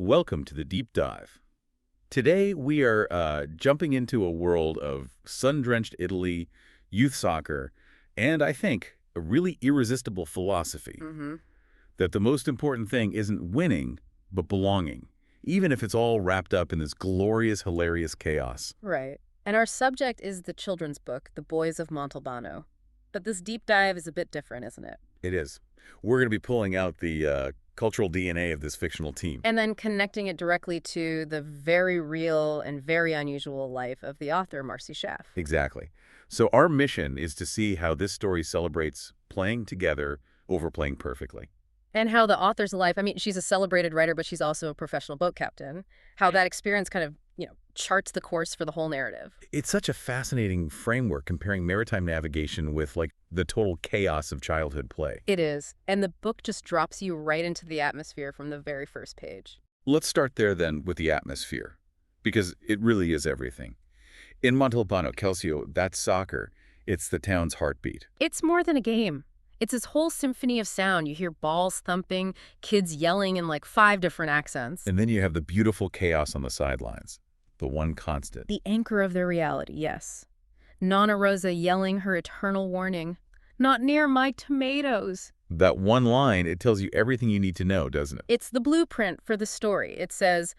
Welcome to the Deep Dive. Today we are jumping into a world of sun-drenched Italy, youth soccer, and I think a really irresistible philosophy Mm-hmm. that the most important thing isn't winning, but belonging, even if it's all wrapped up in this glorious, hilarious chaos. Right. And our subject is the children's book, The Boys of Montalbano. But this deep dive is a bit different, isn't it? It is. We're going to be pulling out the cultural DNA of this fictional team. And then connecting it directly to the very real and very unusual life of the author, Marcy Schaff. Exactly. So our mission is to see how this story celebrates playing together over playing perfectly. And how the author's life, I mean, she's a celebrated writer, but she's also a professional boat captain. How that experience kind of, charts the course for the whole narrative. It's such a fascinating framework comparing maritime navigation with, like, the total chaos of childhood play. It is. And the book just drops you right into the atmosphere from the very first page. Let's start there, then, with the atmosphere, because it really is everything. In Montalbano, Calcio, that's soccer. It's the town's heartbeat. It's more than a game. It's this whole symphony of sound. You hear balls thumping, kids yelling in like 5 different accents. And then you have the beautiful chaos on the sidelines, the one constant. The anchor of their reality, yes. Nonna Rosa yelling her eternal warning, "Not near my tomatoes." That one line, it tells you everything you need to know, doesn't it? It's the blueprint for the story. It says,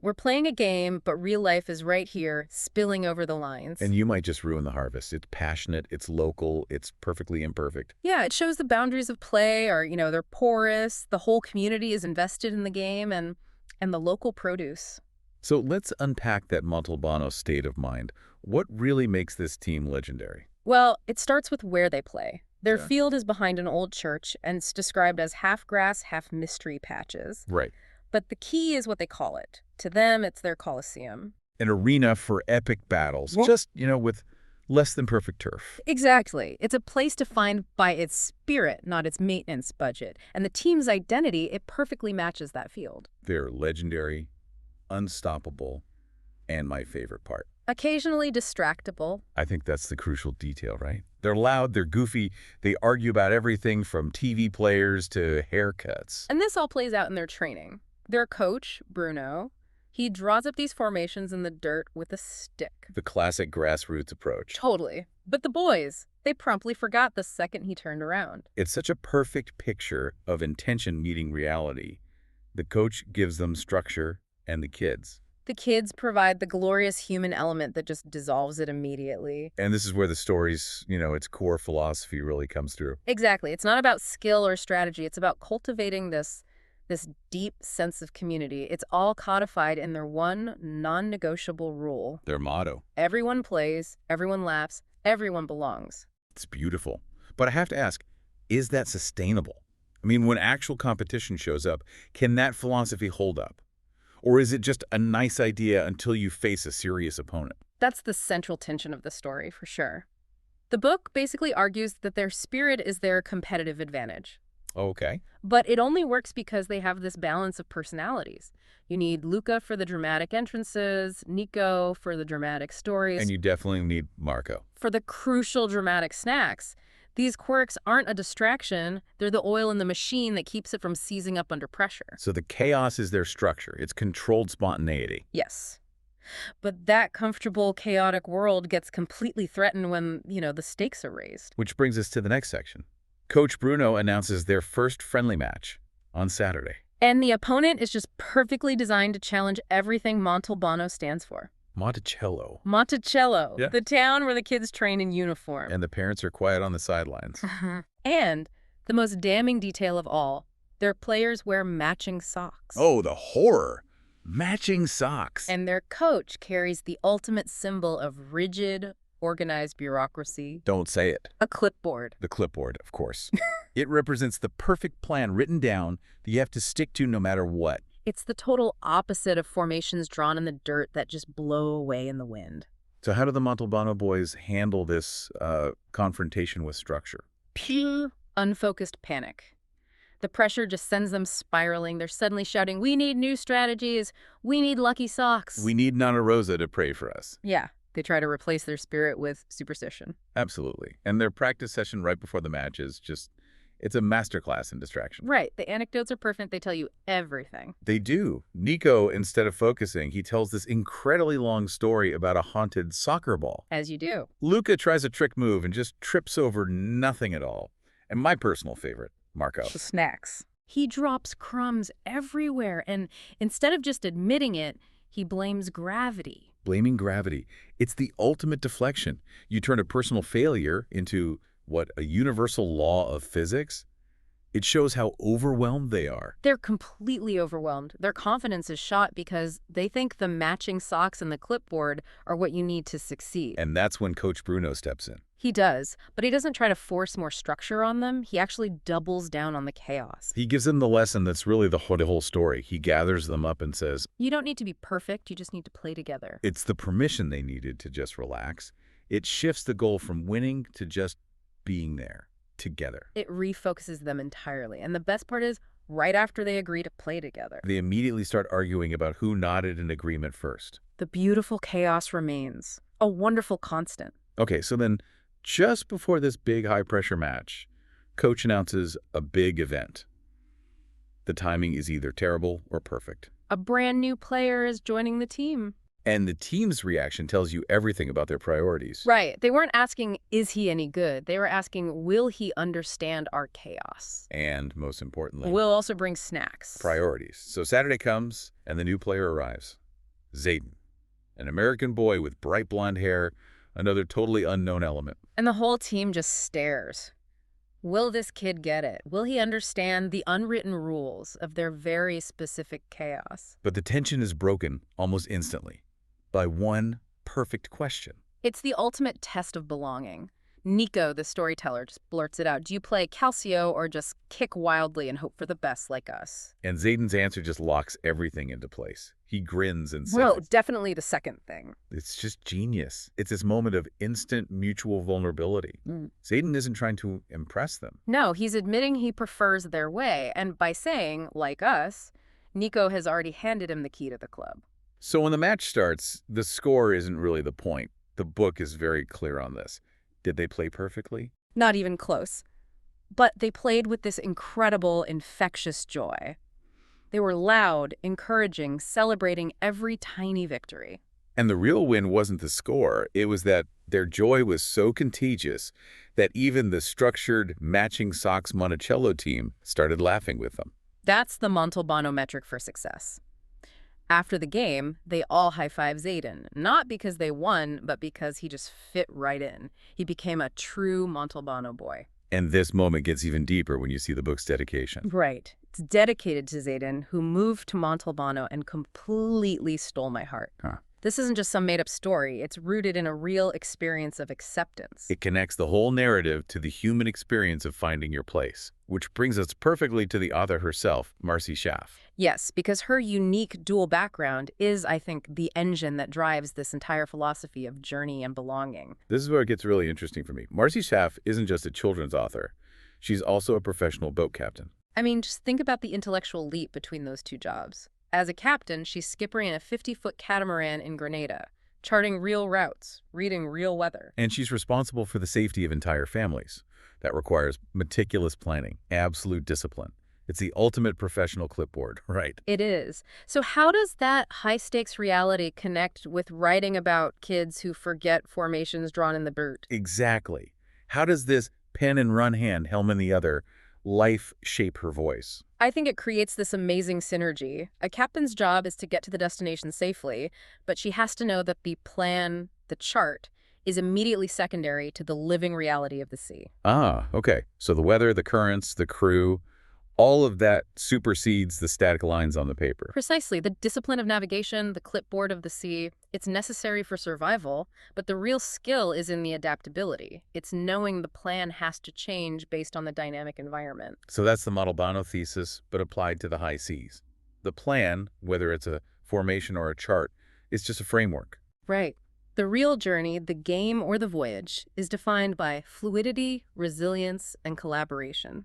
we're playing a game, but real life is right here, spilling over the lines. And you might just ruin the harvest. It's passionate, it's local, it's perfectly imperfect. Yeah, it shows the boundaries of play are, they're porous, the whole community is invested in the game, and the local produce. So let's unpack that Montalbano state of mind. What really makes this team legendary? Well, it starts with where they play. Their Yeah. field is behind an old church, and it's described as half grass, half mystery patches. Right. But the key is what they call it. To them, it's their coliseum. An arena for epic battles, Well- just, with less than perfect turf. Exactly. It's a place defined by its spirit, not its maintenance budget. And the team's identity, it perfectly matches that field. They're legendary, unstoppable, and my favorite part. Occasionally distractible. I think that's the crucial detail, right? They're loud, they're goofy, they argue about everything from TV players to haircuts. And this all plays out in their training. Their coach, Bruno, he draws up these formations in the dirt with a stick. The classic grassroots approach. Totally. But the boys, they promptly forgot the second he turned around. It's such a perfect picture of intention meeting reality. The coach gives them structure, and the kids. The kids provide the glorious human element that just dissolves it immediately. And this is where the story's, its core philosophy really comes through. Exactly. It's not about skill or strategy. It's about cultivating this deep sense of community. It's all codified in their one non-negotiable rule. Their motto. Everyone plays, everyone laughs, everyone belongs. It's beautiful. But I have to ask, is that sustainable? I mean, when actual competition shows up, can that philosophy hold up? Or is it just a nice idea until you face a serious opponent? That's the central tension of the story, for sure. The book basically argues that their spirit is their competitive advantage. Okay. But it only works because they have this balance of personalities. You need Luca for the dramatic entrances, Nico for the dramatic stories, And you definitely need Marco. for the crucial dramatic snacks. These quirks aren't a distraction. They're the oil in the machine that keeps it from seizing up under pressure. So the chaos is their structure. It's controlled spontaneity. Yes. But that comfortable, chaotic world gets completely threatened when, the stakes are raised. Which brings us to the next section. Coach Bruno announces their first friendly match on Saturday. And the opponent is just perfectly designed to challenge everything Montalbano stands for. Monticello. Monticello, Yeah. the town where the kids train in uniform. And the parents are quiet on the sidelines. And the most damning detail of all, their players wear matching socks. Oh, the horror. Matching socks. And their coach carries the ultimate symbol of rigid, organized bureaucracy, Don't say it. a clipboard. The clipboard, of course. It represents the perfect plan written down that you have to stick to no matter what. It's the total opposite of formations drawn in the dirt that just blow away in the wind. So how do the Montalbano boys handle this confrontation with structure? Pure, unfocused panic. The pressure just sends them spiraling. They're suddenly shouting, "We need new strategies. We need lucky socks." We need Nana Rosa to pray for us. Yeah, they try to replace their spirit with superstition. Absolutely. And their practice session right before the match is just It's a masterclass in distraction. Right. The anecdotes are perfect. They tell you everything. They do. Nico, instead of focusing, he tells this incredibly long story about a haunted soccer ball. As you do. Luca tries a trick move and just trips over nothing at all. And my personal favorite, Marco. The snacks. He drops crumbs everywhere, and instead of just admitting it, he blames gravity. Blaming gravity. It's the ultimate deflection. You turn a personal failure into, what, a universal law of physics? It shows how overwhelmed they are. They're completely overwhelmed. Their confidence is shot because they think the matching socks and the clipboard are what you need to succeed. And that's when Coach Bruno steps in. He does, but he doesn't try to force more structure on them. He actually doubles down on the chaos. He gives them the lesson that's really the whole story. He gathers them up and says, You don't need to be perfect, you just need to play together. it's the permission they needed to just relax. It shifts the goal from winning to just being there, together. It refocuses them entirely. And the best part is, right after they agree to play together, They immediately start arguing about who nodded in agreement first. the beautiful chaos remains. A wonderful constant. Okay, so then just before this big high-pressure match, Coach announces a big event. The timing is either terrible or perfect. A brand new player is joining the team. And the team's reaction tells you everything about their priorities. Right. They weren't asking, is he any good? They were asking, will he understand our chaos? And most importantly, We'll also bring snacks. priorities. So Saturday comes, and the new player arrives. Zaiden, an American boy with bright blonde hair, another totally unknown element. And the whole team just stares. Will this kid get it? Will he understand the unwritten rules of their very specific chaos? But the tension is broken almost instantly by one perfect question. It's the ultimate test of belonging. Nico, the storyteller, just blurts it out. Do you play calcio or just kick wildly and hope for the best like us? And Zaiden's answer just locks everything into place. He grins and says, Well, definitely the second thing. it's just genius. It's this moment of instant mutual vulnerability. Zaiden isn't trying to impress them. No, he's admitting he prefers their way. And by saying, like us, Nico has already handed him the key to the club. So when the match starts, the score isn't really the point. The book is very clear on this. Did they play perfectly? Not even close. But they played with this incredible, infectious joy. They were loud, encouraging, celebrating every tiny victory. And the real win wasn't the score. It was that their joy was so contagious that even the structured matching socks Monticello team started laughing with them. That's the Montalbano metric for success. After the game, they all high-five Zaiden, not because they won, but because he just fit right in. He became a true Montalbano boy. And this moment gets even deeper when you see the book's dedication. Right. It's dedicated to Zaiden, who moved to Montalbano and completely stole my heart. Huh. This isn't just some made-up story. It's rooted in a real experience of acceptance. It connects the whole narrative to the human experience of finding your place, which brings us perfectly to the author herself, Marcy Schaff. Yes, because her unique dual background is, I think, the engine that drives this entire philosophy of journey and belonging. This is where it gets really interesting for me. Marcy Schaff isn't just a children's author. She's also a professional boat captain. I mean, just think about the intellectual leap between those two jobs. As a captain, she's skippering a 50-foot catamaran in Grenada, charting real routes, reading real weather. And she's responsible for the safety of entire families. That requires meticulous planning, absolute discipline. It's the ultimate professional clipboard, right? It is. So how does that high-stakes reality connect with writing about kids who forget formations drawn in the dirt? Exactly. How does this pen in one hand, helm in the other, life shape her voice? I think it creates this amazing synergy. A captain's job is to get to the destination safely, but she has to know that the plan, the chart, is immediately secondary to the living reality of the sea. Ah, okay. So the weather, the currents, the crew, all of that supersedes the static lines on the paper. Precisely. The discipline of navigation, the clipboard of the sea, it's necessary for survival, but the real skill is in the adaptability. It's knowing the plan has to change based on the dynamic environment. So that's the Montalbano thesis, but applied to the high seas. The plan, whether it's a formation or a chart, is just a framework. Right. The real journey, the game or the voyage, is defined by fluidity, resilience, and collaboration.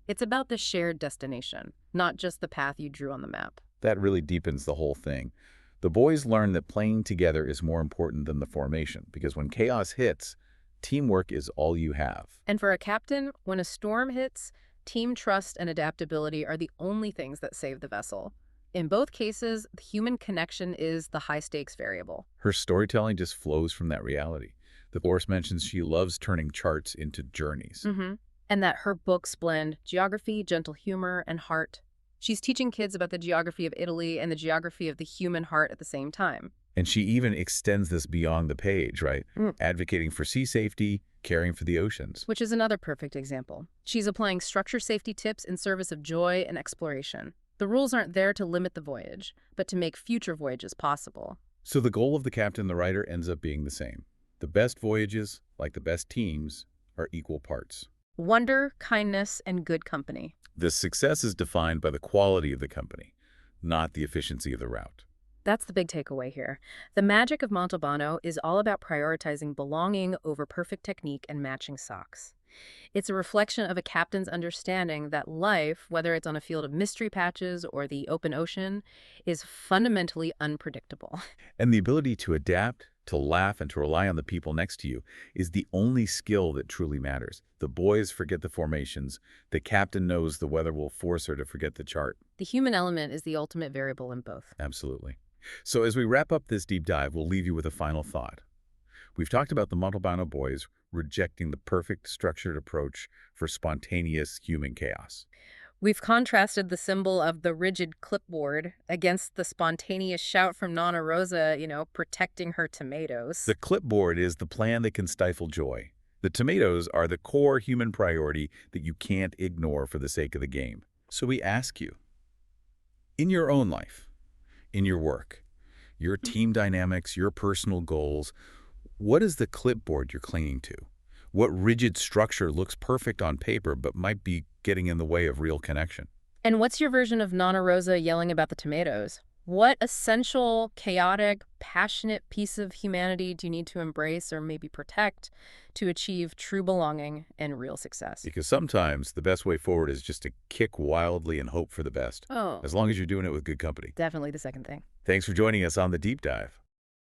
It's about the shared destination, not just the path you drew on the map. That really deepens the whole thing. The boys learn that playing together is more important than the formation, because when chaos hits, teamwork is all you have. And for a captain, when a storm hits, Team trust and adaptability are the only things that save the vessel. In both cases, the human connection is the high-stakes variable. Her storytelling just flows from that reality. The course mentions she loves turning charts into journeys. hmm And that her books blend geography, gentle humor, and heart. She's teaching kids about the geography of Italy and the geography of the human heart at the same time. And she even extends this beyond the page, right? Mm. Advocating for sea safety, caring for the oceans. Which is another perfect example. She's applying structure safety tips in service of joy and exploration. The rules aren't there to limit the voyage, but to make future voyages possible. So the goal of the captain and the writer ends up being the same. The best voyages, like the best teams, are equal parts. Wonder, kindness, and good company. The success is defined by the quality of the company, not the efficiency of the route. That's the big takeaway here. The magic of Montalbano is all about prioritizing belonging over perfect technique and matching socks. It's a reflection of a captain's understanding that life, whether it's on a field of mystery patches or the open ocean, is fundamentally unpredictable. And the ability to adapt, to laugh, and to rely on the people next to you is the only skill that truly matters. The boys forget the formations. The captain knows the weather will force her to forget the chart. The human element is the ultimate variable in both. Absolutely. So as we wrap up this deep dive, we'll leave you with a final thought. We've talked about the Montalbano boys rejecting the perfect structured approach for spontaneous human chaos. We've contrasted the symbol of the rigid clipboard against the spontaneous shout from Nana Rosa, protecting her tomatoes. The clipboard is the plan that can stifle joy. The tomatoes are the core human priority that you can't ignore for the sake of the game. So we ask you, in your own life, in your work, your team dynamics, your personal goals, what is the clipboard you're clinging to? What rigid structure looks perfect on paper but might be getting in the way of real connection? And what's your version of Nana Rosa yelling about the tomatoes? What essential, chaotic, passionate piece of humanity do you need to embrace or maybe protect to achieve true belonging and real success? Because sometimes the best way forward is just to kick wildly and hope for the best, Oh, as long as you're doing it with good company. definitely the second thing. Thanks for joining us on The Deep Dive.